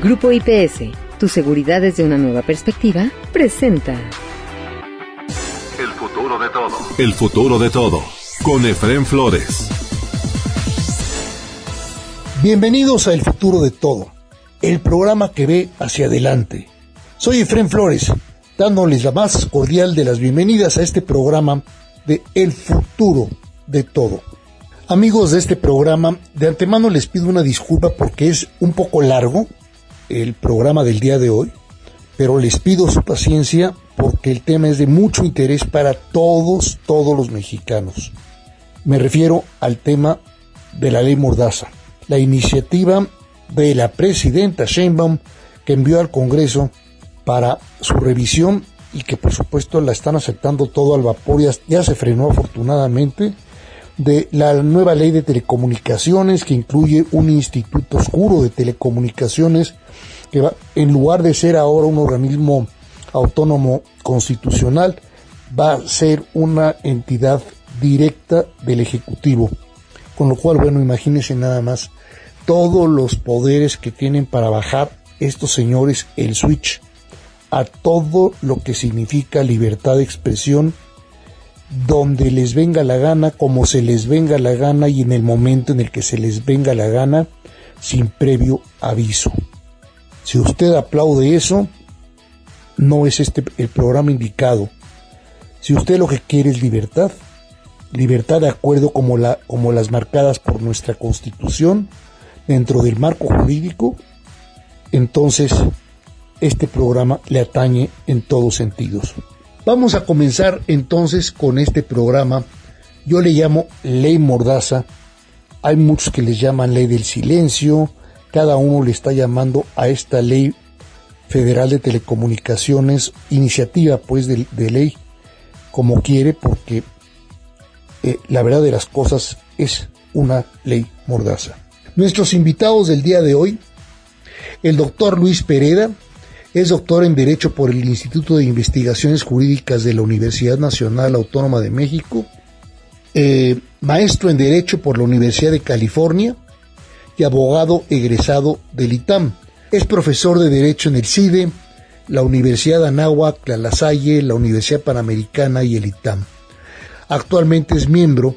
Grupo IPS, tu seguridad desde una nueva perspectiva, presenta El futuro de todo. El futuro de todo, con Efrén Flores. Bienvenidos a El futuro de todo, el programa que ve hacia adelante. Soy Efrén Flores, dándoles la más cordial de las bienvenidas a este programa de El futuro de todo. Amigos de este programa, de antemano les pido una disculpa porque es un poco largo el programa del día de hoy, pero les pido su paciencia porque el tema es de mucho interés para todos los mexicanos. Me refiero al tema de la ley Mordaza, la iniciativa de la presidenta Sheinbaum que envió al Congreso para su revisión y que por supuesto la están aceptando todo al vapor. Ya se frenó afortunadamente, de la nueva ley de telecomunicaciones que incluye un instituto oscuro de telecomunicaciones que va, en lugar de ser ahora un organismo autónomo constitucional, va a ser una entidad directa del Ejecutivo, con lo cual, bueno, imagínense nada más todos los poderes que tienen para bajar estos señores el switch a todo lo que significa libertad de expresión, donde les venga la gana, como se les venga la gana y en el momento en el que se les venga la gana, sin previo aviso. Si usted aplaude eso, no es este el programa indicado. Si usted lo que quiere es libertad de acuerdo como las marcadas por nuestra Constitución, dentro del marco jurídico, entonces este programa le atañe en todos sentidos. Vamos a comenzar entonces con este programa. Yo le llamo Ley Mordaza. Hay muchos que les llaman Ley del Silencio. Cada uno le está llamando a esta Ley Federal de Telecomunicaciones, iniciativa pues de ley, como quiere, porque la verdad de las cosas es una Ley Mordaza. Nuestros invitados del día de hoy, el doctor Luis Pereda, es doctor en Derecho por el Instituto de Investigaciones Jurídicas de la Universidad Nacional Autónoma de México, maestro en Derecho por la Universidad de California y abogado egresado del ITAM. Es profesor de Derecho en el CIDE, la Universidad de Anáhuac, La Salle, la Universidad Panamericana y el ITAM. Actualmente es miembro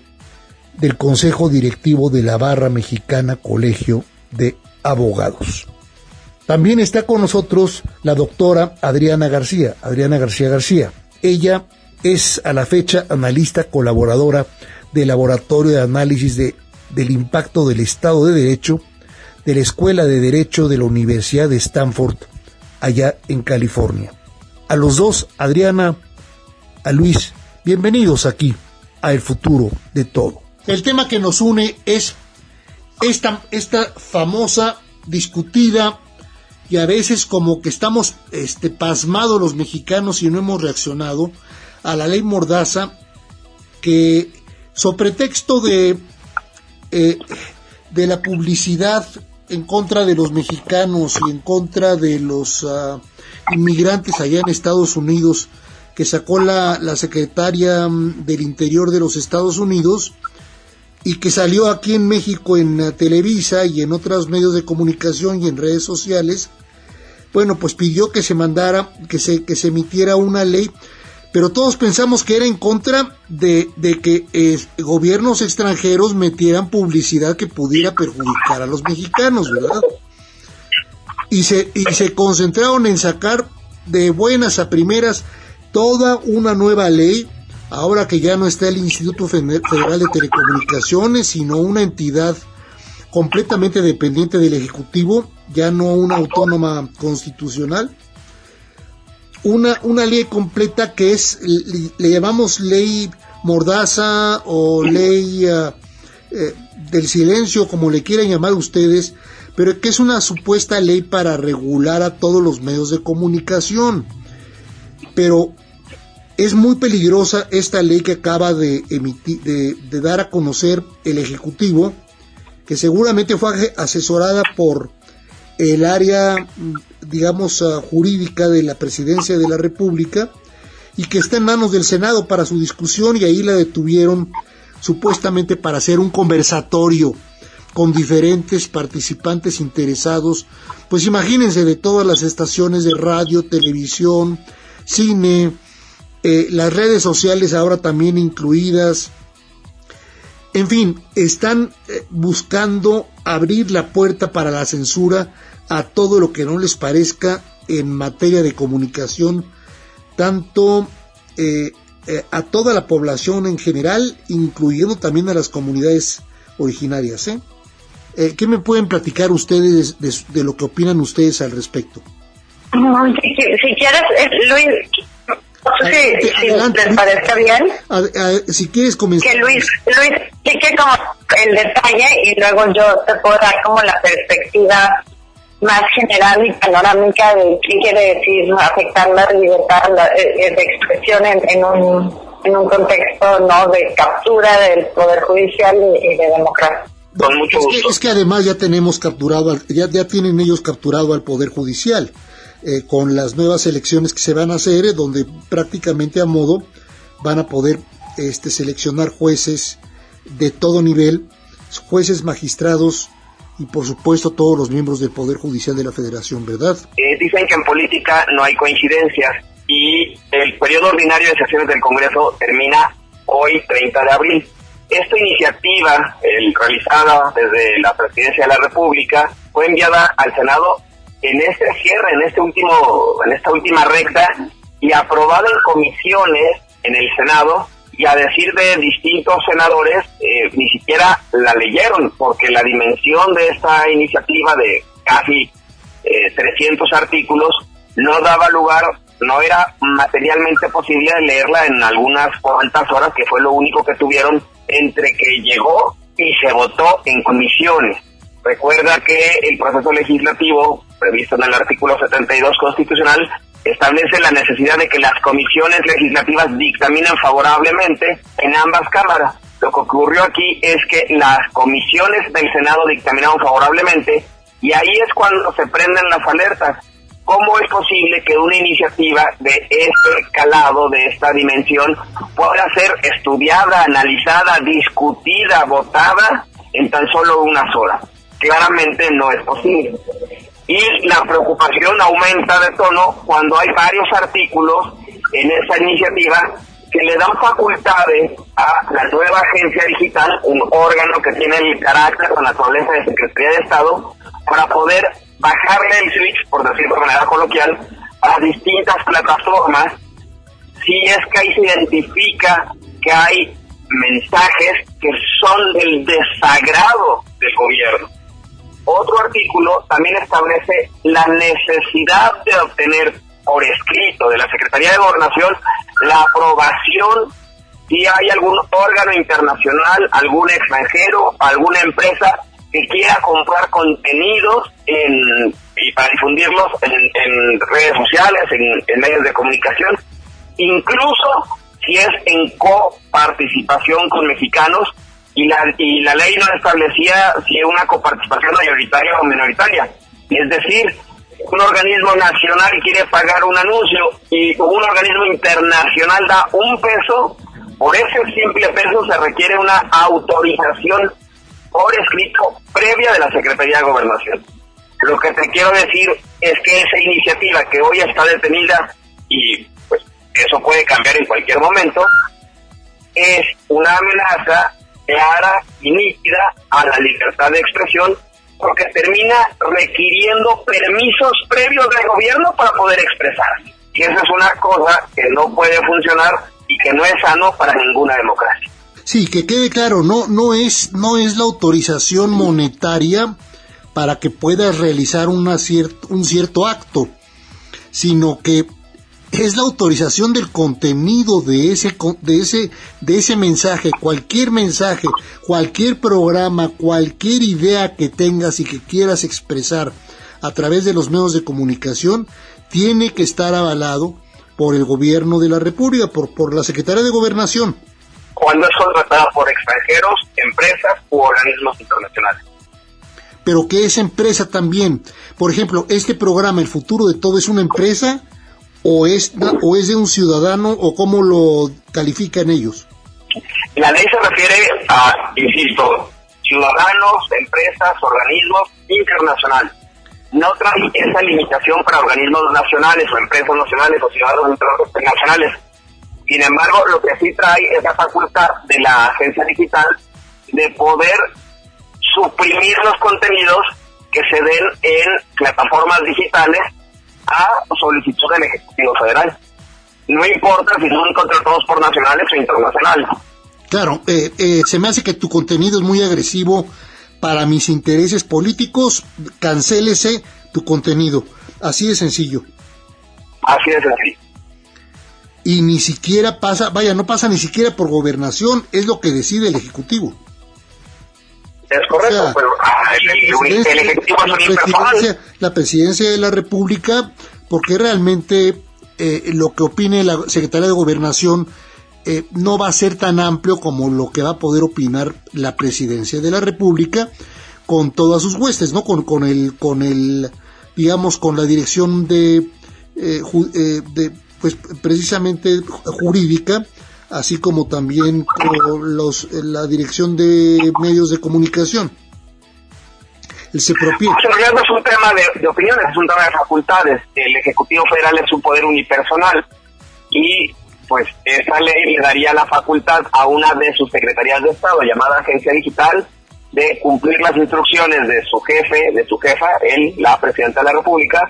del Consejo Directivo de la Barra Mexicana Colegio de Abogados. También está con nosotros la doctora Adriana García García. Ella es a la fecha analista colaboradora del Laboratorio de Análisis del Impacto del Estado de Derecho de la Escuela de Derecho de la Universidad de Stanford, allá en California. A los dos, Adriana, a Luis, bienvenidos aquí a El futuro de todo. El tema que nos une es esta famosa, discutida, y a veces como que estamos pasmados los mexicanos y no hemos reaccionado a la ley Mordaza, que sobre pretexto de la publicidad en contra de los mexicanos y en contra de los inmigrantes allá en Estados Unidos, que sacó la secretaria del Interior de los Estados Unidos, y que salió aquí en México en Televisa y en otros medios de comunicación y en redes sociales, bueno, pues pidió que se mandara, que se emitiera una ley, pero todos pensamos que era en contra de que gobiernos extranjeros metieran publicidad que pudiera perjudicar a los mexicanos, ¿verdad? Y se concentraron en sacar de buenas a primeras toda una nueva ley, ahora que ya no está el Instituto Federal de Telecomunicaciones, sino una entidad completamente dependiente del Ejecutivo, ya no una autónoma constitucional. Una ley completa que es, le llamamos Ley Mordaza o Ley del Silencio, como le quieran llamar ustedes, pero que es una supuesta ley para regular a todos los medios de comunicación. Pero es muy peligrosa esta ley que acaba de dar a conocer el Ejecutivo, que seguramente fue asesorada por el área, digamos, jurídica de la Presidencia de la República, y que está en manos del Senado para su discusión, y ahí la detuvieron supuestamente para hacer un conversatorio con diferentes participantes interesados, pues imagínense, de todas las estaciones de radio, televisión, cine, las redes sociales ahora también incluidas. En fin, están buscando abrir la puerta para la censura a todo lo que no les parezca en materia de comunicación, tanto a toda la población en general, incluyendo también a las comunidades originarias. ¿Qué me pueden platicar ustedes de lo que opinan ustedes al respecto? Si quieres, Luis, si les parece bien. Si quieres comenzar. Que Luis explique como el detalle y luego yo te puedo dar como la perspectiva más general y panorámica de qué quiere decir afectar la libertad de expresión en un contexto, ¿no?, de captura del poder judicial y de democracia. Con mucho gusto. Es que además ya tenemos capturado, ya tienen ellos capturado al poder judicial, con las nuevas elecciones que se van a hacer, donde prácticamente a modo van a poder seleccionar jueces de todo nivel, jueces, magistrados y por supuesto todos los miembros del Poder Judicial de la Federación, ¿verdad? Dicen que en política no hay coincidencias y el periodo ordinario de sesiones del Congreso termina hoy, 30 de abril. Esta iniciativa, realizada desde la Presidencia de la República, fue enviada al Senado en este cierre, en esta última recta, y aprobada en comisiones en el Senado, y a decir de distintos senadores, ni siquiera la leyeron, porque la dimensión de esta iniciativa de casi 300 artículos no daba lugar, no era materialmente posible leerla en algunas cuantas horas, que fue lo único que tuvieron entre que llegó y se votó en comisiones. Recuerda que el proceso legislativo, previsto en el artículo 72 constitucional, establece la necesidad de que las comisiones legislativas dictaminen favorablemente en ambas cámaras. Lo que ocurrió aquí es que las comisiones del Senado dictaminaron favorablemente, y ahí es cuando se prenden las alertas. ¿Cómo es posible que una iniciativa de este calado, de esta dimensión, pueda ser estudiada, analizada, discutida, votada en tan solo unas horas? Claramente no es posible. Y la preocupación aumenta de tono cuando hay varios artículos en esa iniciativa que le dan facultades a la nueva agencia digital, un órgano que tiene el carácter o naturaleza de Secretaría de Estado, para poder bajarle el switch, por decirlo de manera coloquial, a distintas plataformas, si es que ahí se identifica que hay mensajes que son del desagrado del gobierno. Otro artículo también establece la necesidad de obtener por escrito de la Secretaría de Gobernación la aprobación si hay algún órgano internacional, algún extranjero, alguna empresa que quiera comprar contenidos y para difundirlos en redes sociales, en medios de comunicación, incluso si es en coparticipación con mexicanos, y la ley no establecía si es una coparticipación mayoritaria o minoritaria. Es decir, un organismo nacional quiere pagar un anuncio y un organismo internacional da $1, por ese simple peso se requiere una autorización por escrito previa de la Secretaría de Gobernación. Lo que te quiero decir es que esa iniciativa que hoy está detenida, y pues eso puede cambiar en cualquier momento, es una amenaza clara y nítida a la libertad de expresión, porque termina requiriendo permisos previos del gobierno para poder expresarse. Y esa es una cosa que no puede funcionar y que no es sano para ninguna democracia. Sí, que quede claro, no es la autorización monetaria para que puedas realizar un cierto acto, sino que es la autorización del contenido de ese mensaje, cualquier programa, cualquier idea que tengas y que quieras expresar a través de los medios de comunicación, tiene que estar avalado por el gobierno de la República, por la Secretaría de Gobernación. Cuando es contratada por extranjeros, empresas u organismos internacionales. Pero que es empresa también. Por ejemplo, este programa, El Futuro de Todo, ¿es una empresa o es de un ciudadano, o cómo lo califican ellos? La ley se refiere a, insisto, ciudadanos, empresas, organismos internacionales. No trae esa limitación para organismos nacionales o empresas nacionales o ciudadanos internacionales. Sin embargo, lo que sí trae es la facultad de la agencia digital de poder suprimir los contenidos que se den en plataformas digitales a solicitud del Ejecutivo Federal. No importa si son contratados por nacionales o internacionales. Claro, se me hace que tu contenido es muy agresivo para mis intereses políticos, cancélese tu contenido. Así de sencillo. Así de sencillo. Y ni siquiera pasa, no pasa ni siquiera por gobernación, es lo que decide el Ejecutivo. Es correcto, o sea, pero el Ejecutivo es unipersonal. La Presidencia de la República, porque realmente lo que opine la Secretaría de Gobernación no va a ser tan amplio como lo que va a poder opinar la Presidencia de la República con todas sus huestes, ¿no? Con el digamos, con la dirección de pues precisamente jurídica, así como también con la dirección de medios de comunicación. El CEPROPIE. En realidad no es un tema de opiniones, es un tema de facultades. El Ejecutivo Federal es un poder unipersonal y pues esa ley le daría la facultad a una de sus secretarías de Estado, llamada Agencia Digital, de cumplir las instrucciones de su jefe, de su jefa, la Presidenta de la República,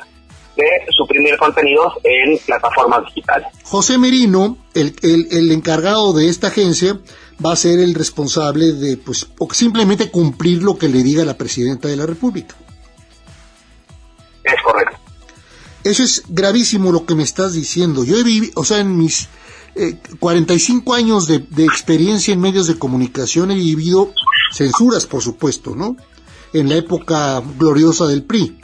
de suprimir contenidos en plataformas digitales. José Merino, el encargado de esta agencia, va a ser el responsable de, pues, simplemente cumplir lo que le diga la Presidenta de la República. Es correcto. Eso es gravísimo lo que me estás diciendo. Yo he vivido, o sea, en mis 45 años de experiencia en medios de comunicación he vivido censuras, por supuesto, ¿no? En la época gloriosa del PRI.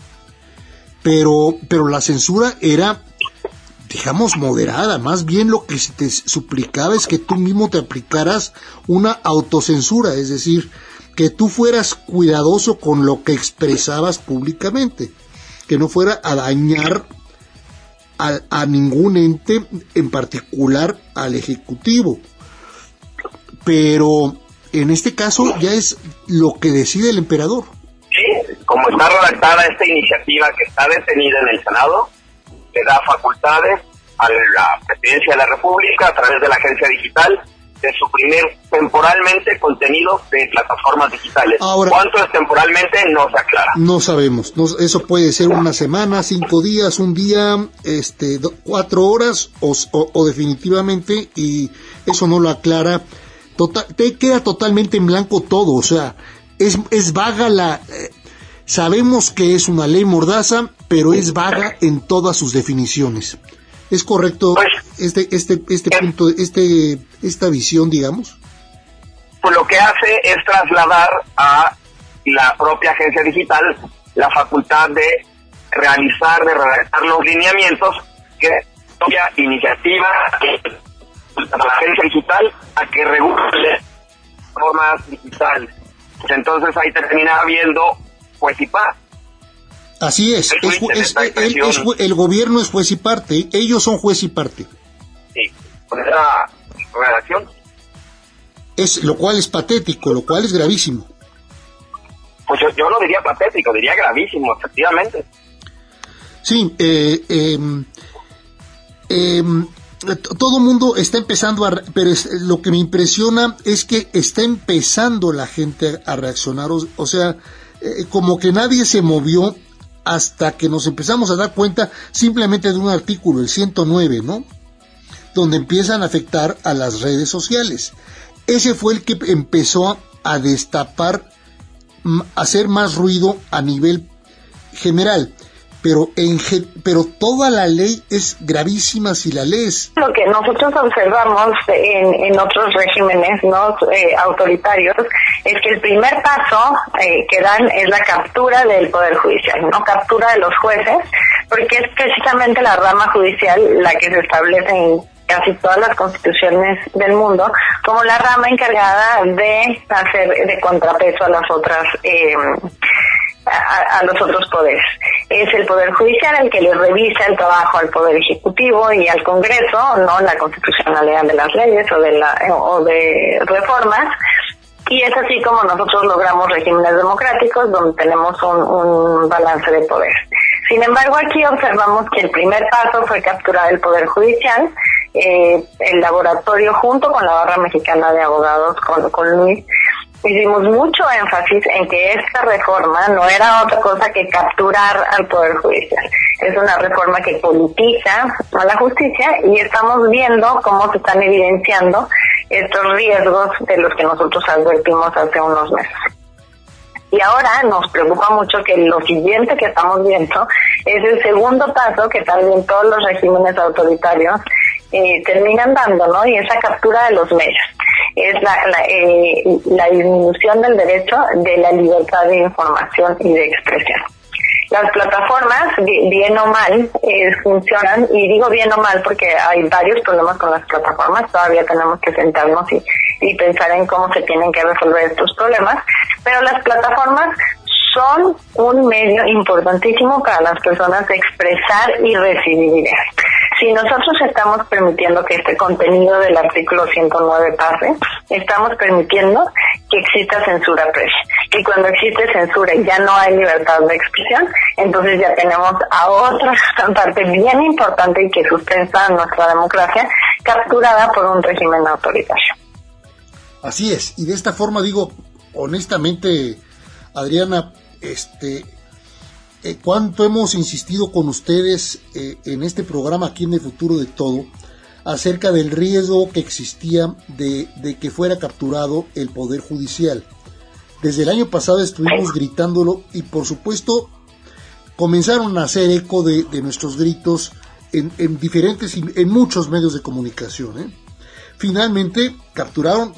Pero la censura era, digamos, moderada. Más bien lo que se te suplicaba es que tú mismo te aplicaras una autocensura, es decir, que tú fueras cuidadoso con lo que expresabas públicamente, que no fuera a dañar a ningún ente, en particular al Ejecutivo. Pero en este caso ya es lo que decide el emperador. Sí, como está redactada esta iniciativa que está detenida en el Senado, le da facultades a la Presidencia de la República a través de la Agencia Digital de suprimir temporalmente contenidos de plataformas digitales. Ahora, ¿cuánto es temporalmente? No se aclara. No sabemos. Eso puede ser una semana, 5 días, un día, 4 horas o definitivamente, y eso no lo aclara. Te queda totalmente en blanco todo. O sea, es vaga sabemos que es una ley mordaza, pero es vaga en todas sus definiciones. ¿Es correcto punto, esta visión, digamos? Pues lo que hace es trasladar a la propia agencia digital la facultad de redactar los lineamientos que propia iniciativa a la agencia digital a que regule formas digitales. Entonces ahí termina habiendo juez y parte. Así es, el gobierno es juez y parte, ellos son juez y parte. Sí, con esa redacción. Lo cual es patético, lo cual es gravísimo. Pues yo no diría patético, diría gravísimo, efectivamente. Sí, todo el mundo está empezando pero lo que me impresiona es que está empezando la gente a reaccionar, o sea, como que nadie se movió hasta que nos empezamos a dar cuenta simplemente de un artículo, el 109, ¿no? Donde empiezan a afectar a las redes sociales. Ese fue el que empezó a destapar, a hacer más ruido a nivel general. Pero toda la ley es gravísima si la lees. Lo que nosotros observamos en otros regímenes no autoritarios es que el primer paso que dan es la captura del Poder Judicial, no captura de los jueces, porque es precisamente la rama judicial la que se establece en casi todas las constituciones del mundo como la rama encargada de hacer de contrapeso a las otras a los otros poderes. Es el Poder Judicial el que le revisa el trabajo al Poder Ejecutivo y al Congreso, no la constitucionalidad de las leyes o de reformas, Y es así como nosotros logramos regímenes democráticos donde tenemos un balance de poder. Sin embargo, aquí observamos que el primer paso fue capturar el Poder Judicial. El laboratorio, junto con la Barra Mexicana de Abogados, con Luis, hicimos mucho énfasis en que esta reforma no era otra cosa que capturar al Poder Judicial. Es una reforma que politiza a la justicia y estamos viendo cómo se están evidenciando estos riesgos de los que nosotros advertimos hace unos meses. Y ahora nos preocupa mucho que lo siguiente que estamos viendo es el segundo paso que también todos los regímenes autoritarios terminan dando, ¿no? Y esa captura de los medios. Es la disminución del derecho de la libertad de información y de expresión. Las plataformas, bien o mal, funcionan, y digo bien o mal porque hay varios problemas con las plataformas, todavía tenemos que sentarnos y pensar en cómo se tienen que resolver estos problemas, pero las plataformas son un medio importantísimo para las personas de expresar y recibir ideas. Si nosotros estamos permitiendo que este contenido del artículo 109 pase, estamos permitiendo que exista censura previa. Y cuando existe censura y ya no hay libertad de expresión, entonces ya tenemos a otra parte bien importante y que sustenta nuestra democracia, capturada por un régimen autoritario. Así es, y de esta forma digo, honestamente, Adriana, cuánto hemos insistido con ustedes en este programa aquí en El Futuro de Todo acerca del riesgo que existía de que fuera capturado el Poder Judicial. Desde el año pasado estuvimos gritándolo y por supuesto comenzaron a hacer eco de nuestros gritos en muchos medios de comunicación. Finalmente capturaron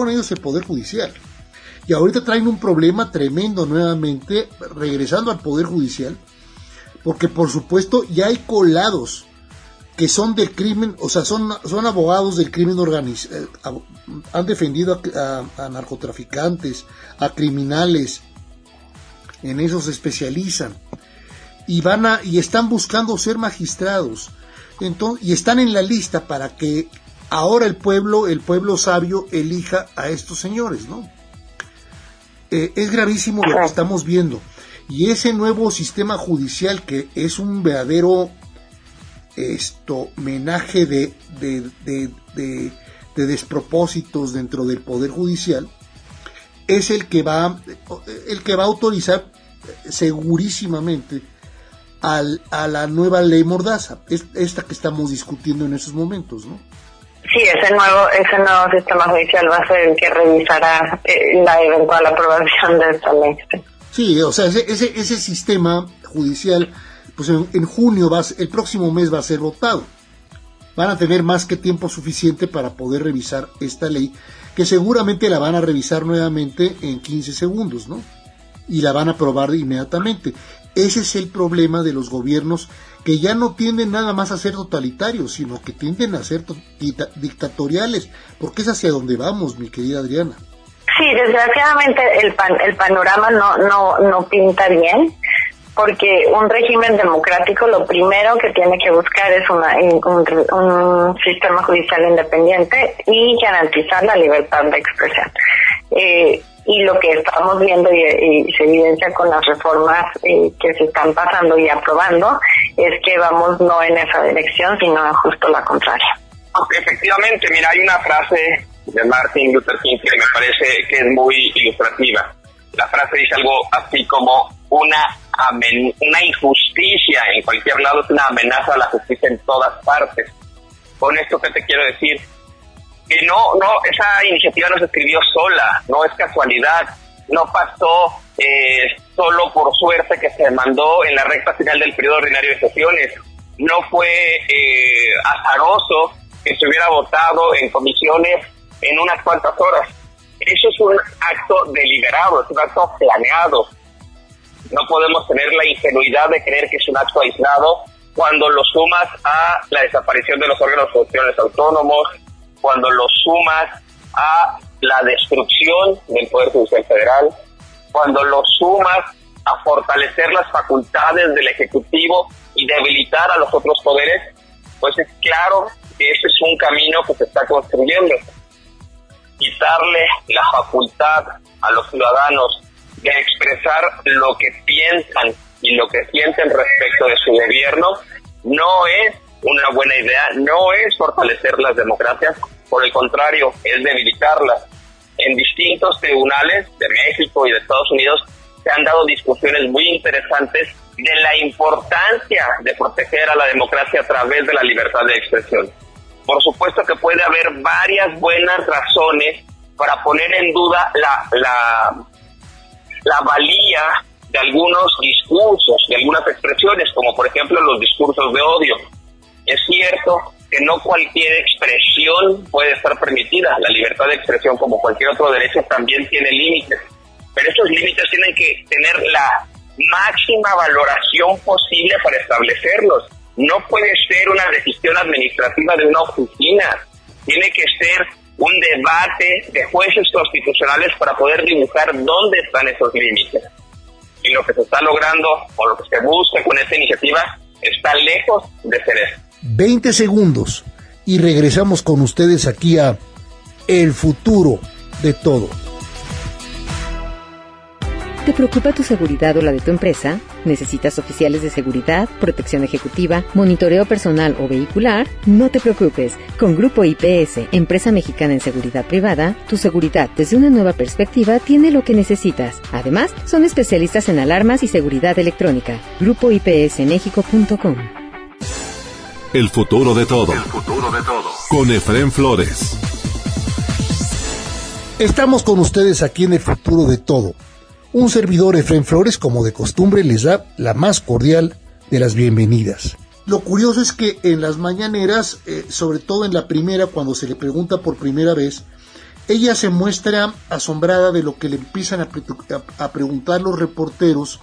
ellos el Poder Judicial. Y ahorita traen un problema tremendo nuevamente, regresando al Poder Judicial, porque por supuesto ya hay colados que son del crimen, o sea, son abogados del crimen organizado, han defendido a narcotraficantes, a criminales, en eso se especializan, y están buscando ser magistrados, entonces, y están en la lista para que ahora el pueblo sabio elija a estos señores, ¿no? Es gravísimo lo que estamos viendo, y ese nuevo sistema judicial que es un verdadero homenaje de despropósitos dentro del Poder Judicial es el que va a autorizar segurísimamente a la nueva ley Mordaza, esta que estamos discutiendo en esos momentos, ¿no? Sí, ese nuevo sistema judicial va a ser el que revisará la eventual aprobación de esta ley. Sí, o sea, ese sistema judicial, pues en junio, el próximo mes va a ser votado. Van a tener más que tiempo suficiente para poder revisar esta ley, que seguramente la van a revisar nuevamente en 15 segundos, ¿no? Y la van a aprobar inmediatamente. Ese es el problema de los gobiernos que ya no tienden nada más a ser totalitarios, sino que tienden a ser dictatoriales, porque es hacia donde vamos, mi querida Adriana. Sí, desgraciadamente el panorama no pinta bien, porque un régimen democrático lo primero que tiene que buscar es un sistema judicial independiente y garantizar la libertad de expresión. Y lo que estamos viendo y se evidencia con las reformas que se están pasando y aprobando es que vamos no en esa dirección, sino en justo la contraria. Efectivamente, mira, hay una frase de Martin Luther King que me parece que es muy ilustrativa. La frase dice algo así como una injusticia en cualquier lado es una amenaza a la justicia en todas partes. Con esto, ¿qué te quiero decir? Que no, esa iniciativa no se escribió sola, no es casualidad, no pasó solo por suerte que se mandó en la recta final del periodo ordinario de sesiones, no fue azaroso que se hubiera votado en comisiones en unas cuantas horas. Eso es un acto deliberado, es un acto planeado. No podemos tener la ingenuidad de creer que es un acto aislado cuando lo sumas a la desaparición de los órganos funcionales autónomos, cuando lo sumas a la destrucción del Poder Judicial Federal, cuando lo sumas a fortalecer las facultades del Ejecutivo y debilitar a los otros poderes, pues es claro que ese es un camino que se está construyendo. quitarle la facultad a los ciudadanos de expresar lo que piensan y lo que sienten respecto de su gobierno no es una buena idea, no es fortalecer las democracias, por el contrario, es debilitarlas. En distintos tribunales de México y de Estados Unidos se han dado discusiones muy interesantes de la importancia de proteger a la democracia a través de la libertad de expresión. Por supuesto que puede haber varias buenas razones para poner en duda la valía de algunos discursos, de algunas expresiones, como por ejemplo los discursos de odio. Es cierto que no cualquier expresión puede estar permitida. La libertad de expresión, como cualquier otro derecho, también tiene límites. Pero esos límites tienen que tener la máxima valoración posible para establecerlos. No puede ser una decisión administrativa de una oficina. Tiene que ser un debate de jueces constitucionales para poder dibujar dónde están esos límites. Y lo que se está logrando, o lo que se busca con esta iniciativa, está lejos de ser eso. 20 segundos y regresamos con ustedes aquí a El Futuro de Todo. ¿Te preocupa tu seguridad o la de tu empresa? ¿Necesitas oficiales de seguridad, protección ejecutiva, monitoreo personal o vehicular? No te preocupes. Con Grupo IPS, empresa mexicana en seguridad privada, tu seguridad desde una nueva perspectiva tiene lo que necesitas. Además, son especialistas en alarmas y seguridad electrónica. GrupoIPSMexico.com. El futuro de todo. El futuro de todo. Con Efrén Flores. Estamos con ustedes aquí en El Futuro de Todo. Un servidor, Efrén Flores, como de costumbre, les da la más cordial de las bienvenidas. Lo curioso es que en las mañaneras, sobre todo en la primera, cuando se le pregunta por primera vez, ella se muestra asombrada de lo que le empiezan a preguntar los reporteros,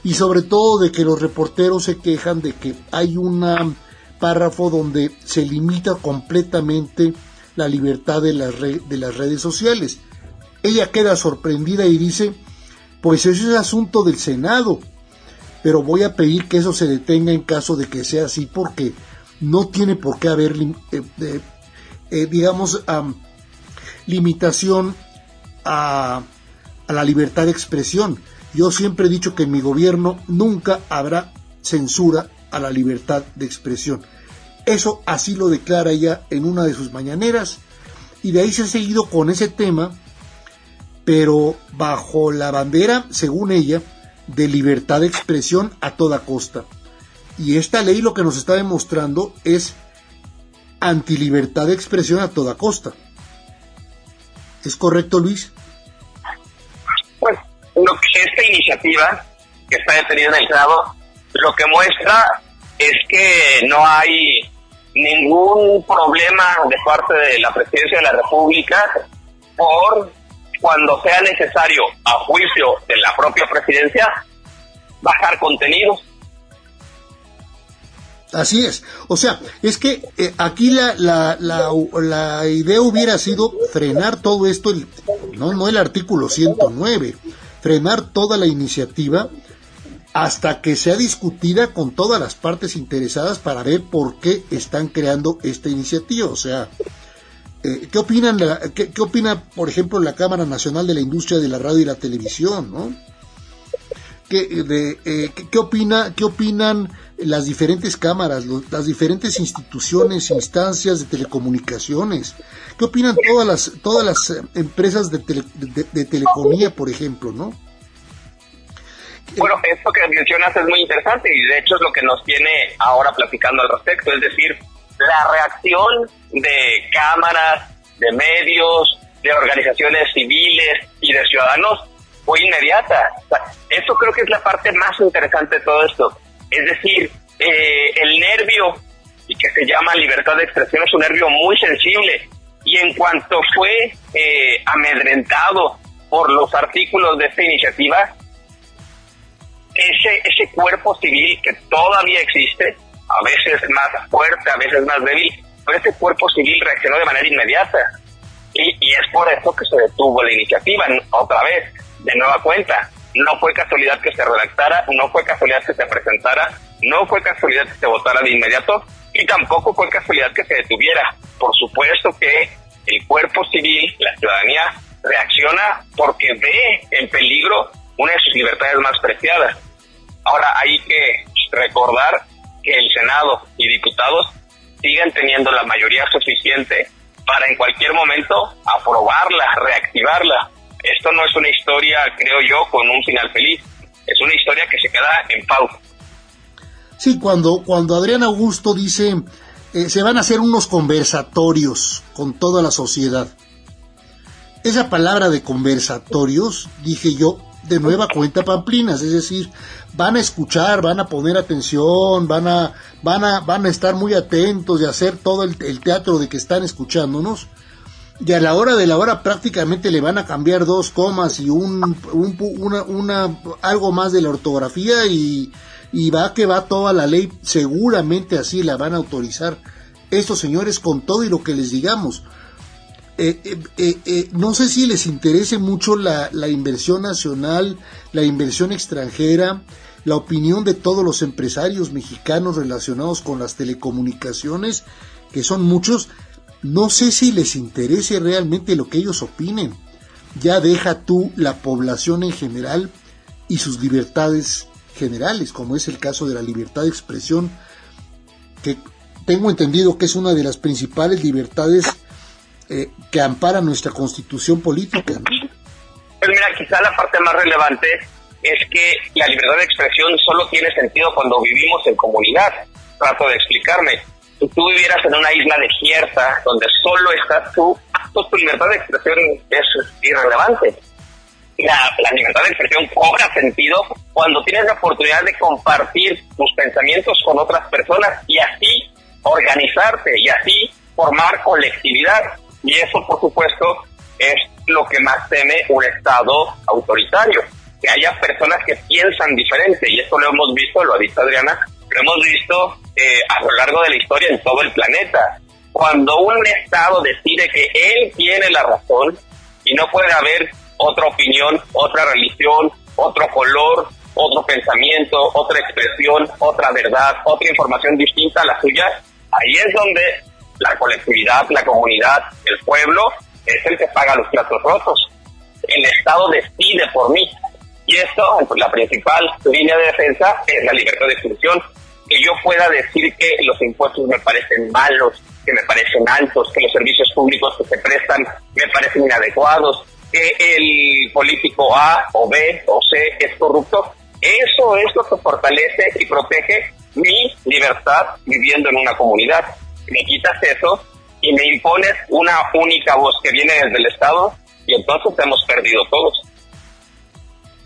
y sobre todo de que los reporteros se quejan de que hay un párrafo donde se limita completamente la libertad de las redes sociales. Ella queda sorprendida y dice: pues eso es asunto del Senado, pero voy a pedir que eso se detenga en caso de que sea así, porque no tiene por qué haber, limitación a la libertad de expresión. Yo siempre he dicho que en mi gobierno nunca habrá censura a la libertad de expresión. Eso así lo declara ella en una de sus mañaneras, y de ahí se ha seguido con ese tema, pero bajo la bandera, según ella, de libertad de expresión a toda costa. Y esta ley lo que nos está demostrando es antilibertad de expresión a toda costa. ¿Es correcto, Luis? Pues lo que esta iniciativa que está detenida en el Senado, lo que muestra es que no hay ningún problema de parte de la Presidencia de la República por, cuando sea necesario, a juicio de la propia presidencia, bajar contenidos. Así es. O sea, es que aquí la idea hubiera sido frenar todo esto, no el artículo 109, frenar toda la iniciativa hasta que sea discutida con todas las partes interesadas para ver por qué están creando esta iniciativa. O sea, ¿qué opina, por ejemplo, la Cámara Nacional de la Industria de la Radio y la Televisión, ¿no? ¿Qué opinan las diferentes cámaras, las diferentes instituciones, instancias de telecomunicaciones? ¿Qué opinan todas las empresas de telefonía, por ejemplo, no? Bueno, esto que mencionas es muy interesante y de hecho es lo que nos tiene ahora platicando al respecto, es decir, la reacción de cámaras, de medios, de organizaciones civiles y de ciudadanos fue inmediata. O sea, eso creo que es la parte más interesante de todo esto. Es decir, el nervio, y que se llama libertad de expresión, es un nervio muy sensible, y en cuanto fue amedrentado por los artículos de esta iniciativa, ese cuerpo civil que todavía existe, a veces más fuerte, a veces más débil, pero ese cuerpo civil reaccionó de manera inmediata. Y es por eso que se detuvo la iniciativa, otra vez, de nueva cuenta. No fue casualidad que se redactara, no fue casualidad que se presentara, no fue casualidad que se votara de inmediato, y tampoco fue casualidad que se detuviera. Por supuesto que el cuerpo civil, la ciudadanía, reacciona porque ve en peligro una de sus libertades más preciadas. Ahora hay que recordar que el Senado y diputados siguen teniendo la mayoría suficiente para en cualquier momento aprobarla, reactivarla. Esto no es una historia, creo yo, con un final feliz. Es una historia que se queda en pausa. Sí, cuando Adrián Augusto dice se van a hacer unos conversatorios con toda la sociedad. Esa palabra de conversatorios, dije yo, de nueva cuenta pamplinas, es decir, van a escuchar, van a poner atención, van a estar muy atentos y hacer todo el teatro de que están escuchándonos, y a la hora de la hora prácticamente le van a cambiar 2 comas y algo más de la ortografía y va que va toda la ley, seguramente así la van a autorizar estos señores con todo y lo que les digamos. No sé si les interese mucho la inversión nacional, la inversión extranjera, la opinión de todos los empresarios mexicanos relacionados con las telecomunicaciones, que son muchos. No sé si les interese realmente lo que ellos opinen. Ya deja tú la población en general y sus libertades generales, como es el caso de la libertad de expresión, que tengo entendido que es una de las principales libertades que ampara nuestra constitución política, ¿no? Pues mira, quizá la parte más relevante es que la libertad de expresión solo tiene sentido cuando vivimos en comunidad. Trato de explicarme. Si tú vivieras en una isla desierta donde solo estás tú, pues tu libertad de expresión es irrelevante. La libertad de expresión cobra sentido cuando tienes la oportunidad de compartir tus pensamientos con otras personas y así organizarte y así formar colectividad. Y eso, por supuesto, es lo que más teme un Estado autoritario, que haya personas que piensan diferente, y esto lo hemos visto, lo ha dicho Adriana, lo hemos visto a lo largo de la historia en todo el planeta. Cuando un Estado decide que él tiene la razón y no puede haber otra opinión, otra religión, otro color, otro pensamiento, otra expresión, otra verdad, otra información distinta a la suya, ahí es donde la colectividad, la comunidad, el pueblo es el que paga los platos rotos. El Estado decide por mí. Y esto, la principal línea de defensa es la libertad de expresión. Que yo pueda decir que los impuestos me parecen malos, que me parecen altos, que los servicios públicos que se prestan me parecen inadecuados, que el político A o B o C es corrupto. Eso es lo que fortalece y protege mi libertad viviendo en una comunidad. Me quitas eso y me impones una única voz que viene desde el Estado y entonces hemos perdido todos.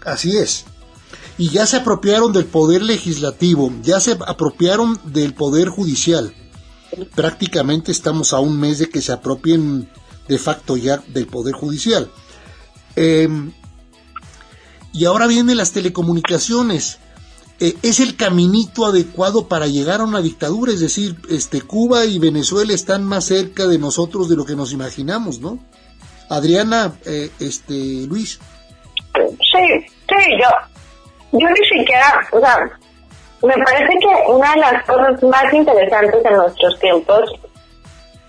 Así es. Y ya se apropiaron del poder legislativo, ya se apropiaron del poder judicial. Prácticamente estamos a un mes de que se apropien de facto ya del poder judicial. Y ahora vienen las telecomunicaciones. Es el caminito adecuado para llegar a una dictadura, es decir, Cuba y Venezuela están más cerca de nosotros de lo que nos imaginamos, ¿no? Adriana, Luis. Sí, yo ni siquiera, o sea, me parece que una de las cosas más interesantes en nuestros tiempos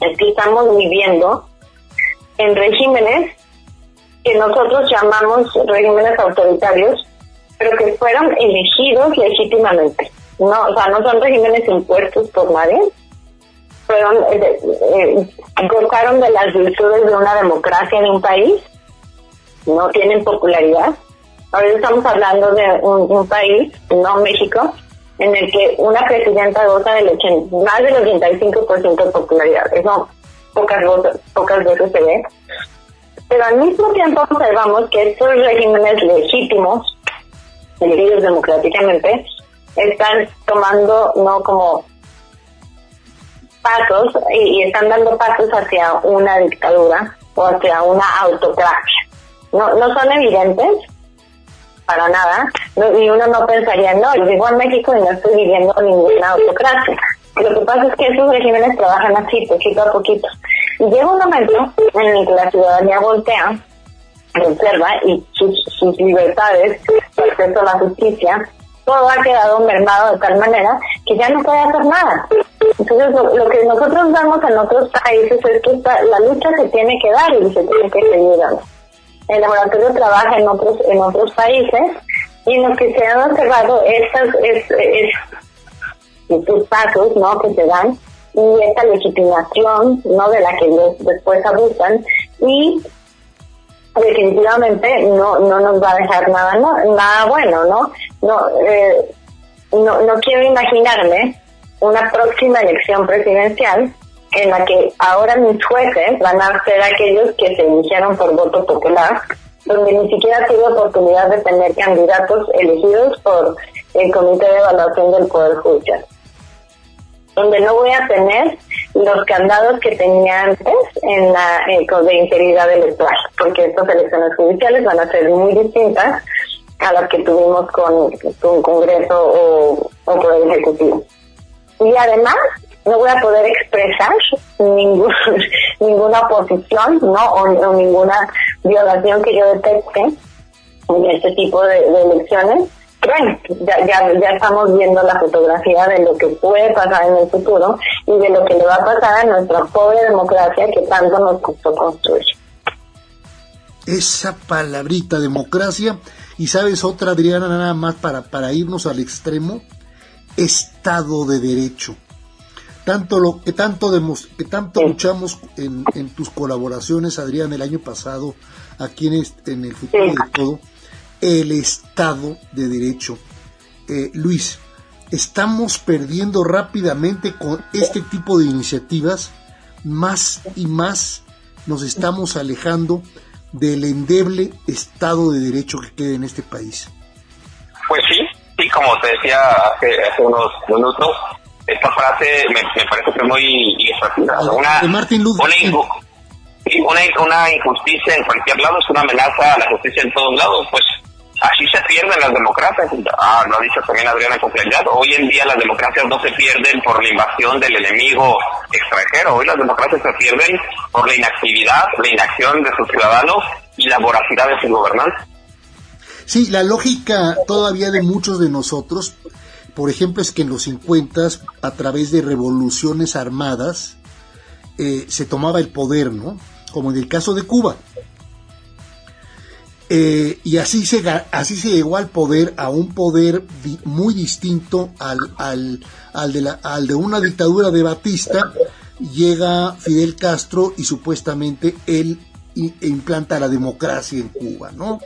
es que estamos viviendo en regímenes que nosotros llamamos regímenes autoritarios, pero que fueron elegidos legítimamente. No, o sea, no son regímenes impuestos por nadie, fueron gozaron de las virtudes de una democracia en un país, no tienen popularidad. Ahora estamos hablando de un país, no México, en el que una presidenta goza más del 85% de popularidad. Eso pocas veces se ve. Pero al mismo tiempo observamos que estos regímenes legítimos, elegidos democráticamente, están tomando no como pasos y están dando pasos hacia una dictadura o hacia una autocracia. No son evidentes para nada, y uno no pensaría, no, yo vivo en México y no estoy viviendo ninguna autocracia. Lo que pasa es que esos regímenes trabajan así, poquito a poquito. Y llega un momento en el que la ciudadanía voltea, observa, y sus libertades, su acceso a la justicia, todo ha quedado mermado de tal manera que ya no puede hacer nada. Entonces, lo que nosotros vemos en otros países es que la lucha se tiene que dar y se tiene que seguir dando. El laboratorio trabaja en otros países y en los que se han observado estos pasos, ¿no?, que se dan, y esta legitimación, ¿no?, de la que después abusan, y definitivamente no nos va a dejar nada bueno, ¿no? No quiero imaginarme una próxima elección presidencial en la que ahora mis jueces van a ser aquellos que se eligieron por voto popular, donde ni siquiera tuve oportunidad de tener candidatos elegidos por el Comité de Evaluación del Poder Judicial, donde no voy a tener los candados que tenía antes de integridad electoral, porque estas elecciones judiciales van a ser muy distintas a las que tuvimos con Congreso o Poder Ejecutivo. Y además no voy a poder expresar ninguna oposición, ¿no?, o ninguna violación que yo detecte en este tipo de elecciones. Bueno, ya estamos viendo la fotografía de lo que puede pasar en el futuro y de lo que le va a pasar a nuestra pobre democracia que tanto nos costó construir. Esa palabrita, democracia, y sabes otra, Adriana, nada más para irnos al extremo, Estado de Derecho. Tanto luchamos en tus colaboraciones, Adrián, el año pasado, aquí en el futuro de todo, el Estado de Derecho. Luis, estamos perdiendo rápidamente con este tipo de iniciativas, más y más nos estamos alejando del endeble Estado de Derecho que queda en este país. Pues sí, como te decía hace unos minutos, esta frase me parece que es muy ilustrativa. Una injusticia en cualquier lado es una amenaza a la justicia en todos lados, pues así se pierden las democracias. Lo ha dicho también Adriana con claridad. Hoy en día las democracias no se pierden por la invasión del enemigo extranjero. Hoy las democracias se pierden por la inactividad, la inacción de sus ciudadanos y la voracidad de sus gobernantes. Sí, la lógica todavía de muchos de nosotros, por ejemplo, es que en los 50, a través de revoluciones armadas, se tomaba el poder, ¿no? Como en el caso de Cuba. Y así se llegó al poder, a un poder muy distinto al de una dictadura de Batista. Llega Fidel Castro y supuestamente él implanta la democracia en Cuba, ¿no?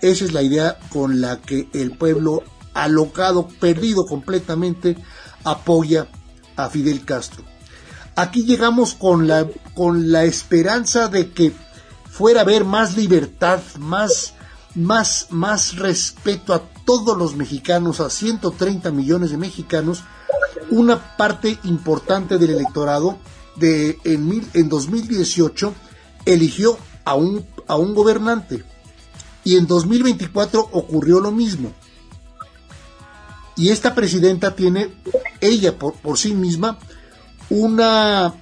Esa es la idea con la que el pueblo alocado, perdido completamente, apoya a Fidel Castro. Aquí llegamos con la esperanza de que fuera a haber más libertad, más respeto a todos los mexicanos, a 130 millones de mexicanos. Una parte importante del electorado en 2018 eligió a un gobernante, y en 2024 ocurrió lo mismo. Y esta presidenta tiene, ella por sí misma, una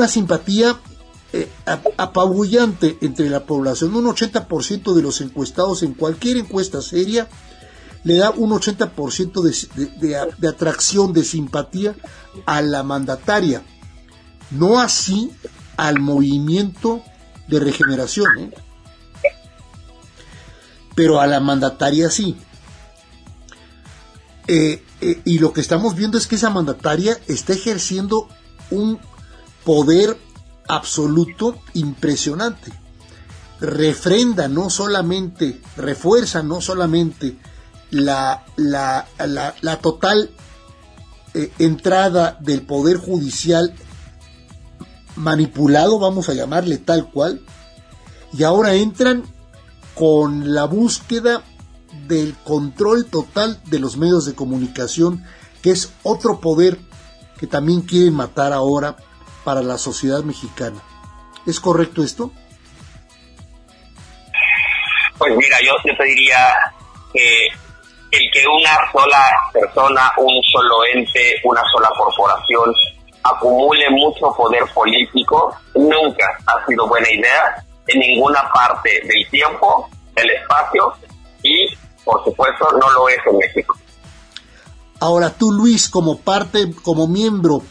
simpatía apabullante entre la población. Un 80% de los encuestados en cualquier encuesta seria le da un 80% de atracción, de simpatía a la mandataria. No así al Movimiento de Regeneración, pero a la mandataria sí. Y lo que estamos viendo es que esa mandataria está ejerciendo un poder absoluto impresionante. Refuerza no solamente la total entrada del poder judicial manipulado, vamos a llamarle tal cual, y ahora entran con la búsqueda del control total de los medios de comunicación, que es otro poder que también quieren matar ahora para la sociedad mexicana. ¿Es correcto esto? Pues mira, yo te diría que el que una sola persona, un solo ente, una sola corporación acumule mucho poder político nunca ha sido buena idea en ninguna parte del tiempo, del espacio, y por supuesto no lo es en México. Ahora tú, Luis, como miembro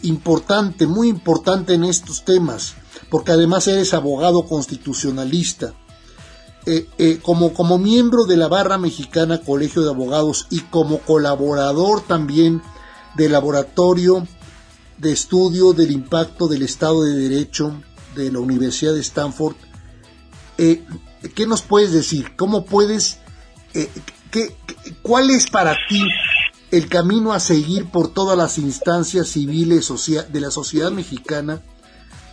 importante, muy importante en estos temas, porque además eres abogado constitucionalista, como miembro de la Barra Mexicana Colegio de Abogados y como colaborador también del Laboratorio de Estudio del Impacto del Estado de Derecho de la Universidad de Stanford, ¿qué nos puedes decir? ¿Cómo puedes, cuál es para ti el camino a seguir por todas las instancias civiles de la sociedad mexicana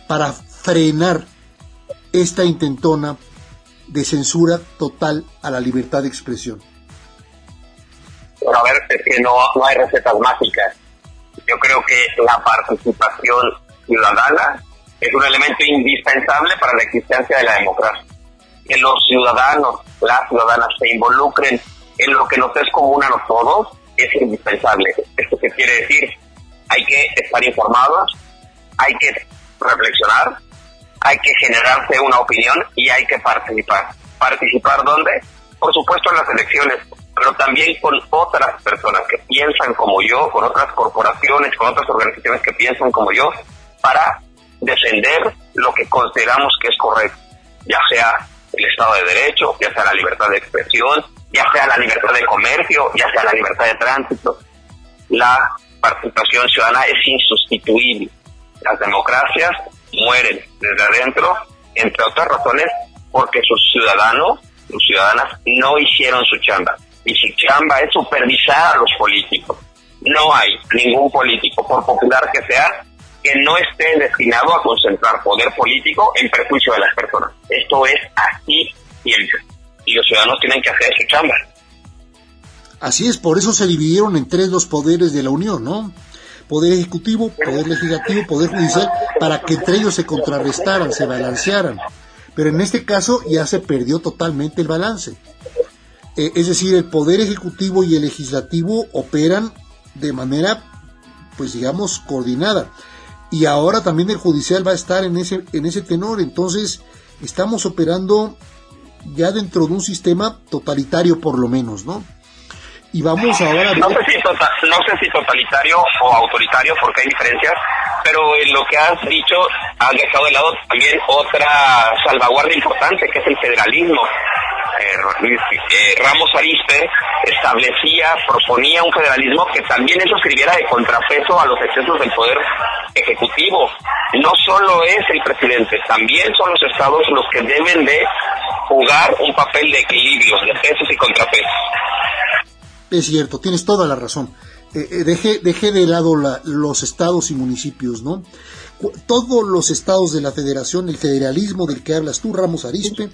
para frenar esta intentona de censura total a la libertad de expresión? Bueno, a ver, es que no hay recetas mágicas. Yo creo que la participación ciudadana es un elemento indispensable para la existencia de la democracia. Que los ciudadanos, las ciudadanas se involucren en lo que nos es común a nosotros es indispensable. ¿Esto qué quiere decir? Hay que estar informados, hay que reflexionar, hay que generarse una opinión y hay que participar. ¿Participar dónde? Por supuesto en las elecciones, pero también con otras personas que piensan como yo, con otras corporaciones, con otras organizaciones que piensan como yo, para defender lo que consideramos que es correcto, ya sea el Estado de Derecho, ya sea la libertad de expresión, ya sea la libertad de comercio, ya sea la libertad de tránsito. La participación ciudadana es insustituible. Las democracias mueren desde adentro, entre otras razones, porque sus ciudadanos, sus ciudadanas, no hicieron su chamba. Y su chamba es supervisar a los políticos. No hay ningún político, por popular que sea, que no esté destinado a concentrar poder político en perjuicio de las personas. Esto es así siempre. Y los ciudadanos tienen que hacer su chamba. Así es, por eso se dividieron en tres los poderes de la Unión, ¿no? Poder ejecutivo, poder legislativo, poder judicial, para que entre ellos se contrarrestaran, se balancearan. Pero en este caso ya se perdió totalmente el balance. Es decir, el poder ejecutivo y el legislativo operan de manera, pues digamos, coordinada. Y ahora también el judicial va a estar en ese tenor. Entonces, estamos operando ya dentro de un sistema totalitario, por lo menos, ¿no? Y vamos ahora a ver... No sé si totalitario o autoritario, porque hay diferencias, pero en lo que has dicho, has dejado de lado también otra salvaguardia importante, que es el federalismo. Ramos Arizpe proponía un federalismo que también eso sirviera de contrapeso a los excesos del poder ejecutivo. No solo es el presidente, también son los estados los que deben de jugar un papel de equilibrio, de pesos y contrapesos. Es cierto, tienes toda la razón. Dejé de lado los estados y municipios, ¿no? Todos los estados de la federación, el federalismo del que hablas tú, Ramos Arizpe.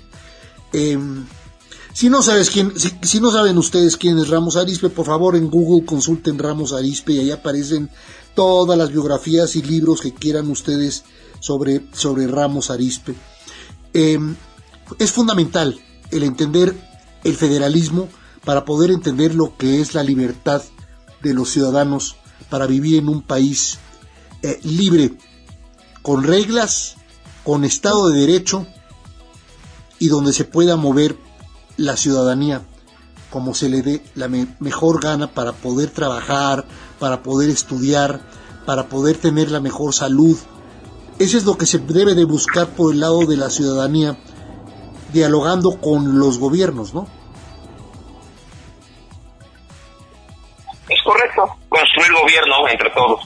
Si no saben ustedes quién es Ramos Arizpe, por favor en Google consulten Ramos Arizpe y ahí aparecen todas las biografías y libros que quieran ustedes sobre Ramos Arizpe. Es fundamental el entender el federalismo para poder entender lo que es la libertad de los ciudadanos para vivir en un país libre, con reglas, con Estado de Derecho y donde se pueda mover la ciudadanía como se le dé la mejor gana para poder trabajar, para poder estudiar, para poder tener la mejor salud. Eso es lo que se debe de buscar por el lado de la ciudadanía, dialogando con los gobiernos, ¿no? Es correcto, construir gobierno entre todos.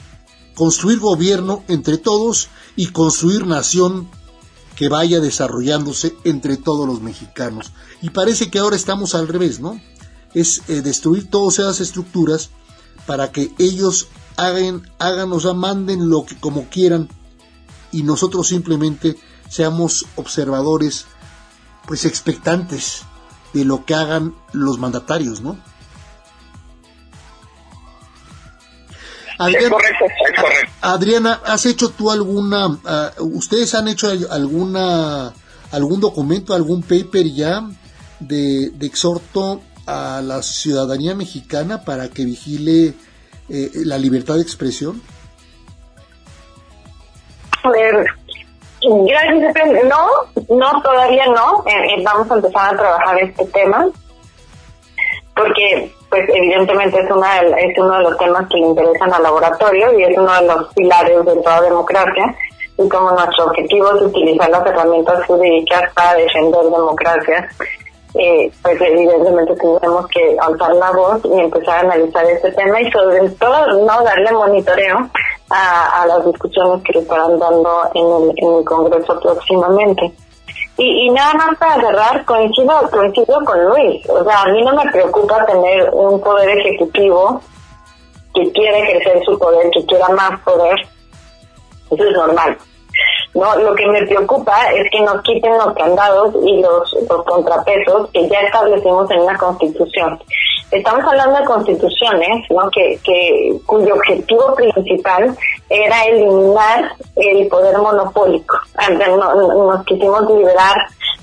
Construir gobierno entre todos y construir nación que vaya desarrollándose entre todos los mexicanos. Y parece que ahora estamos al revés, ¿no? Es destruir todas esas estructuras para que ellos hagan, o sea, manden lo que como quieran y nosotros simplemente seamos observadores, pues expectantes de lo que hagan los mandatarios, ¿no? Adriana, es correcto. Adriana, ¿has hecho tú ustedes han hecho algún documento, algún paper ya de exhorto a la ciudadanía mexicana para que vigile la libertad de expresión? Gracias, no, todavía no. Vamos a empezar a trabajar este tema porque pues evidentemente es uno de los temas que le interesan al laboratorio y es uno de los pilares de toda democracia. Y como nuestro objetivo es utilizar las herramientas jurídicas para defender democracia, pues evidentemente tenemos que alzar la voz y empezar a analizar este tema y sobre todo no darle monitoreo a las discusiones que le estarán dando en el Congreso próximamente. Y nada más para cerrar, coincido con Luis. O sea, a mí no me preocupa tener un poder ejecutivo que quiere ejercer su poder, que quiera más poder. Eso es normal. No, lo que me preocupa es que nos quiten los candados y los contrapesos que ya establecimos en una Constitución. Estamos hablando de constituciones, ¿no? Cuyo objetivo principal era eliminar el poder monopólico. Nos quisimos liberar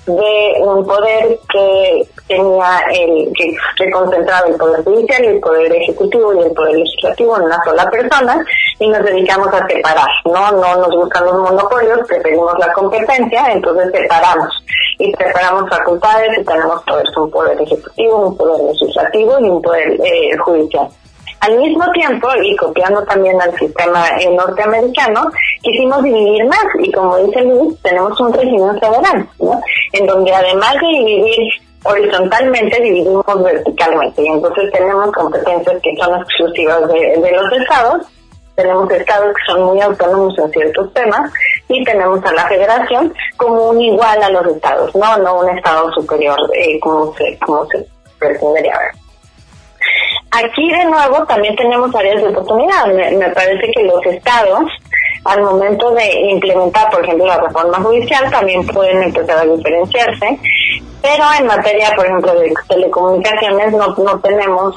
de un poder que tenía que concentraba el poder judicial, el poder ejecutivo y el poder legislativo en una sola persona, y nos dedicamos a separar, no nos gustan los monopolios, preferimos la competencia, entonces separamos facultades y tenemos un poder ejecutivo, un poder legislativo y un poder judicial. Al mismo tiempo, y copiando también al sistema norteamericano, quisimos dividir más, y como dice Luis, tenemos un régimen federal, ¿no? En donde además de dividir horizontalmente, dividimos verticalmente, y entonces tenemos competencias que son exclusivas de los estados, tenemos estados que son muy autónomos en ciertos temas, y tenemos a la federación como un igual a los estados, no un estado superior, como se pretendería ver. Aquí de nuevo también tenemos áreas de oportunidad. Me parece que los estados, al momento de implementar, por ejemplo, la reforma judicial, también pueden empezar a diferenciarse, pero en materia, por ejemplo, de telecomunicaciones no tenemos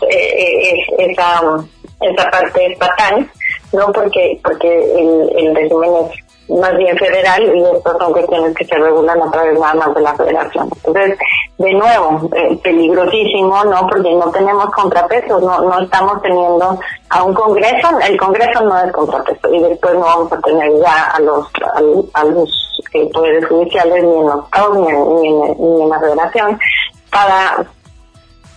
esa parte estatal, no porque el régimen es más bien federal y estas son cuestiones que se regulan a través nada más de la federación. Entonces, de nuevo, peligrosísimo, ¿no? Porque no tenemos contrapesos, no estamos teniendo a un Congreso, el Congreso no es contrapeso, y después no vamos a tener ya a los poderes judiciales ni en los estados ni en la federación para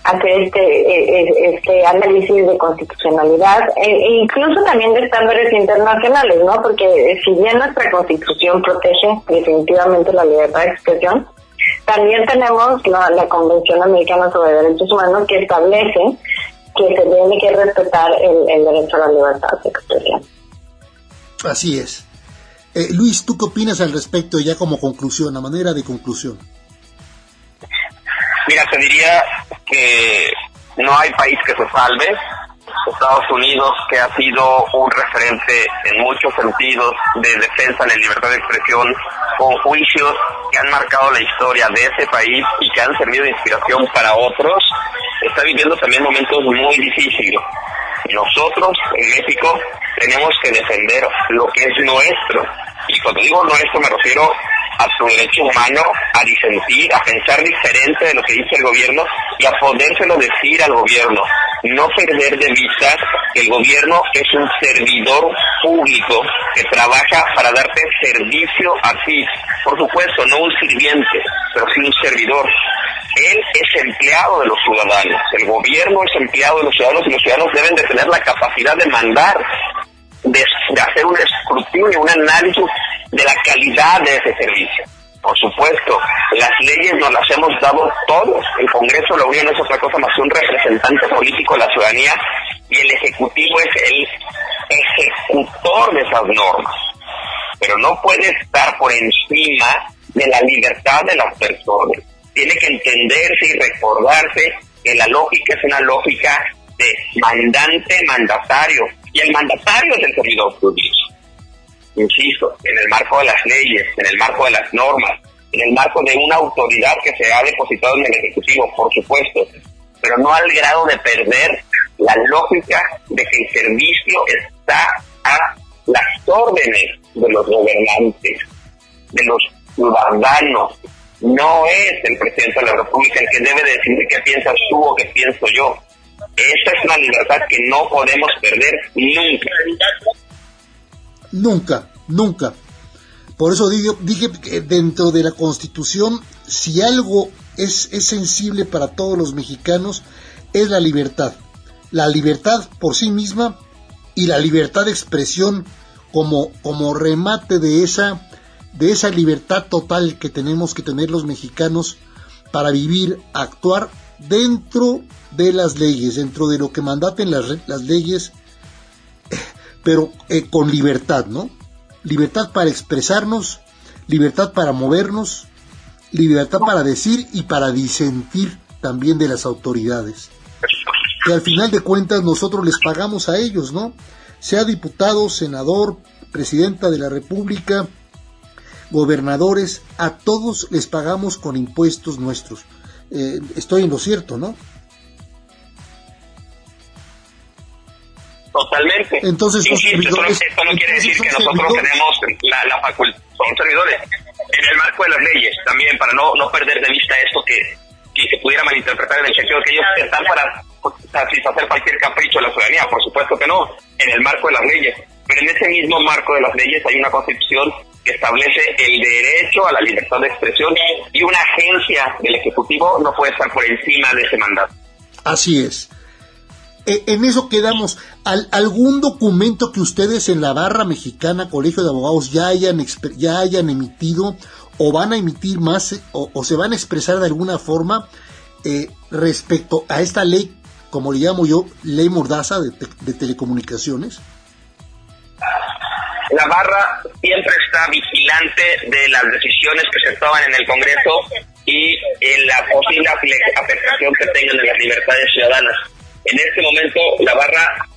hacer este análisis de constitucionalidad e incluso también de estándares internacionales, ¿no? Porque si bien nuestra Constitución protege definitivamente la libertad de expresión, también tenemos la Convención Americana sobre Derechos Humanos que establece que se tiene que respetar el derecho a la libertad de expresión. Así es. Luis, ¿tú qué opinas al respecto ya como conclusión, a manera de conclusión? Mira, te diría que no hay país que se salve. Estados Unidos, que ha sido un referente en muchos sentidos de defensa de la libertad de expresión, con juicios que han marcado la historia de ese país y que han servido de inspiración para otros, está viviendo también momentos muy difíciles. Y nosotros, en México, tenemos que defender lo que es nuestro. Y cuando digo nuestro me refiero a su derecho humano a disentir, a pensar diferente de lo que dice el gobierno y a podérselo decir al gobierno. No perder de vista que el gobierno es un servidor público que trabaja para darte servicio a ti. Por supuesto, no un sirviente, pero sí un servidor. Él es empleado de los ciudadanos, el gobierno es empleado de los ciudadanos y los ciudadanos deben de tener la capacidad de mandar, de hacer un escrutinio, un análisis de la calidad de ese servicio. Por supuesto, las leyes nos las hemos dado todos. El Congreso de la Unión no es otra cosa más que un representante político de la ciudadanía y el Ejecutivo es el ejecutor de esas normas. Pero no puede estar por encima de la libertad de las personas. Tiene que entenderse y recordarse que la lógica es una lógica de mandante-mandatario. Y el mandatario es el servidor público. Insisto, en el marco de las leyes, en el marco de las normas, en el marco de una autoridad que se ha depositado en el Ejecutivo, por supuesto, pero no al grado de perder la lógica de que el servicio está a las órdenes de los gobernantes, de los ciudadanos. No es el presidente de la República el que debe decidir qué piensas tú o qué pienso yo. Esa es una libertad que no podemos perder nunca. Nunca. Por eso dije que dentro de la Constitución, si algo es sensible para todos los mexicanos, es la libertad. la libertad por sí misma y la libertad de expresión como remate de esa libertad total que tenemos que tener los mexicanos para vivir, actuar dentro de las leyes, dentro de lo que mandaten las leyes, pero con libertad, ¿no? Libertad para expresarnos, libertad para movernos, libertad para decir y para disentir también de las autoridades. Que al final de cuentas nosotros les pagamos a ellos, ¿no? Sea diputado, senador, presidenta de la República, gobernadores, a todos les pagamos con impuestos nuestros. Estoy en lo cierto, ¿no? Totalmente. Entonces, insisto, esto no quiere decir que nosotros tenemos la facultad, son servidores, en el marco de las leyes, también para no perder de vista esto que se pudiera malinterpretar en el sentido de que ellos están para satisfacer cualquier capricho de la ciudadanía. Por supuesto que no, en el marco de las leyes, pero en ese mismo marco de las leyes hay una constitución que establece el derecho a la libertad de expresión, y una agencia del Ejecutivo no puede estar por encima de ese mandato. Así es. En eso quedamos. ¿Algún documento que ustedes en la barra mexicana, Colegio de Abogados, ya hayan emitido o van a emitir más o se van a expresar de alguna forma respecto a esta ley, como le llamo yo, ley mordaza de telecomunicaciones? La barra siempre está vigilante de las decisiones que se toman en el Congreso y en la posible afectación que tengan en las libertades ciudadanas. En este momento, la barra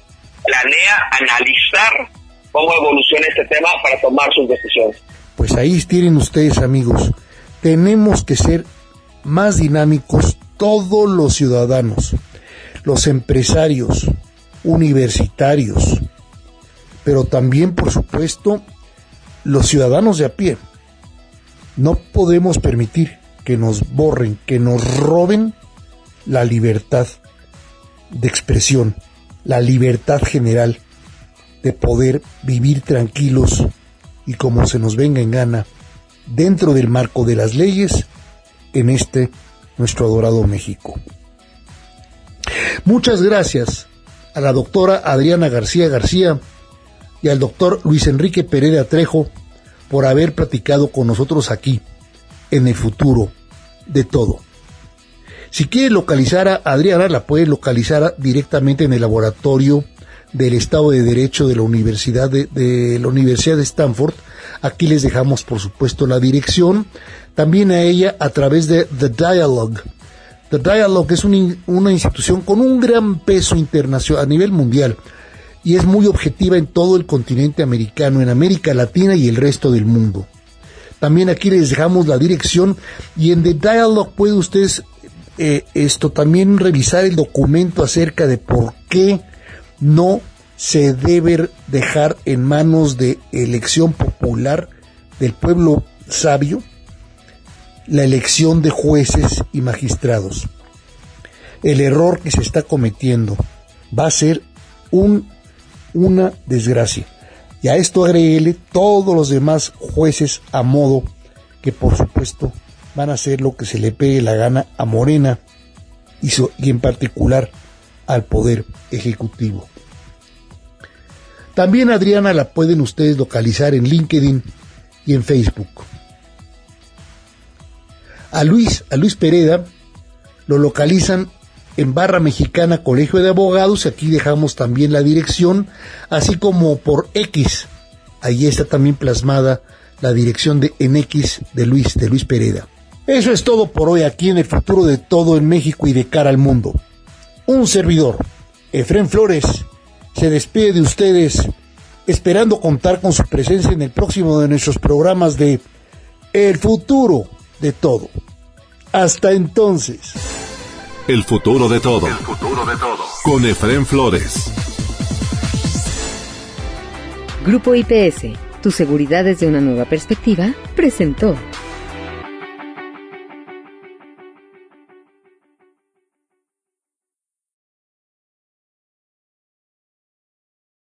planea analizar cómo evoluciona este tema para tomar sus decisiones. Pues ahí tienen ustedes, amigos. Tenemos que ser más dinámicos todos los ciudadanos, los empresarios, universitarios, pero también, por supuesto, los ciudadanos de a pie. No podemos permitir que nos borren, que nos roben la libertad de expresión, la libertad general de poder vivir tranquilos y como se nos venga en gana dentro del marco de las leyes en nuestro adorado México. Muchas gracias a la doctora Adriana García y al doctor Luis Enrique Pereira Trejo por haber platicado con nosotros aquí en El Futuro de Todo. Si quiere localizar a Adriana, la puede localizar directamente en el laboratorio del Estado de Derecho de la Universidad de Stanford. Aquí les dejamos, por supuesto, la dirección. También a ella a través de The Dialogue. The Dialogue es una institución con un gran peso internacional a nivel mundial y es muy objetiva en todo el continente americano, en América Latina y el resto del mundo. También aquí les dejamos la dirección y en The Dialogue puede ustedes también revisar el documento acerca de por qué no se debe dejar en manos de elección popular del pueblo sabio la elección de jueces y magistrados. El error que se está cometiendo va a ser una desgracia. Y a esto agréguele todos los demás jueces a modo que, por supuesto, van a hacer lo que se le pegue la gana a Morena y en particular al Poder Ejecutivo. También a Adriana la pueden ustedes localizar en LinkedIn y en Facebook. A Luis Pereda lo localizan en barra mexicana Colegio de Abogados, aquí dejamos también la dirección, así como por X, ahí está también plasmada la dirección en X de Luis Pereda. Eso es todo por hoy aquí en El Futuro de Todo en México y de cara al mundo. Un servidor, Efrén Flores, se despide de ustedes, esperando contar con su presencia en el próximo de nuestros programas de El Futuro de Todo. Hasta entonces. El Futuro de Todo. El Futuro de Todo. Con Efrén Flores. Grupo IPS, tu seguridad desde una nueva perspectiva, presentó